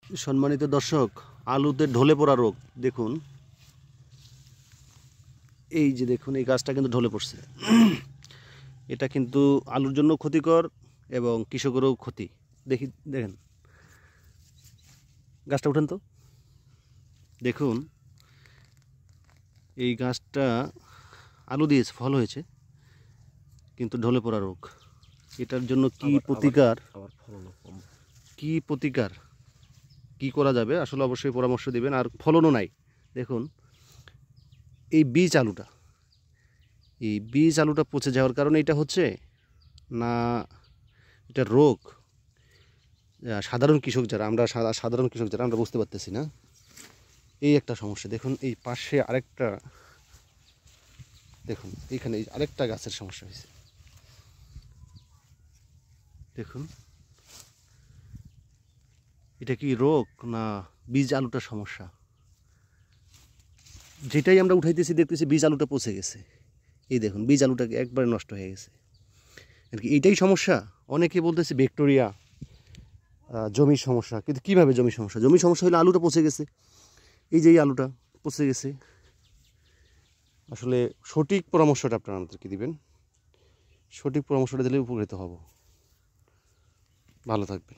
সম্মানিত দর্শক, আলুতে ঢলে পড়া রোগ দেখুন। এই যে দেখুন, এই গাছটা কিন্তু ঢলে পড়ছে। এটা কিন্তু আলুর জন্য ক্ষতিকর এবং কৃষকেরও ক্ষতি। দেখেন গাছটা উঠেন তো, দেখুন এই গাছটা আলু দিয়েছে, ফল হয়েছে, কিন্তু ঢলে পড়া রোগ। এটার জন্য কি প্রতিকার, কি করা যাবে আসলে অবশ্যই পরামর্শ দিবেন। আর ফলনও নাই। দেখুন এই বীজ আলুটা পচে যাওয়ার কারণে এটা হচ্ছে না, এটা রোগ সাধারণ কৃষক যারা আমরা বুঝতে পারতেছি না। এই একটা সমস্যা। দেখুন এই পাশে আরেকটা, দেখুন এইখানে আরেকটা গাছের সমস্যা হয়েছে। দেখুন এটা কি রোগ না বীজ আলুটার সমস্যা? যেটাই আমরা উঠাইতেছি দেখতেছি বীজ আলুটা পচে গেছে। এই দেখুন বীজ আলুটাকে একবারে নষ্ট হয়ে গেছে। আর কি এইটাই সমস্যা? অনেকে বলতেছে ব্যাকটেরিয়া, জমির সমস্যা। কিন্তু কীভাবে জমির সমস্যা? জমির সমস্যা হলে আলুটা পচে গেছে। এই যে এই আলুটা পচে গেছে। আসলে সঠিক পরামর্শটা আপনারা আমাদেরকে দিবেন। সঠিক পরামর্শটা দিলে উপকৃত হব। ভালো থাকবেন।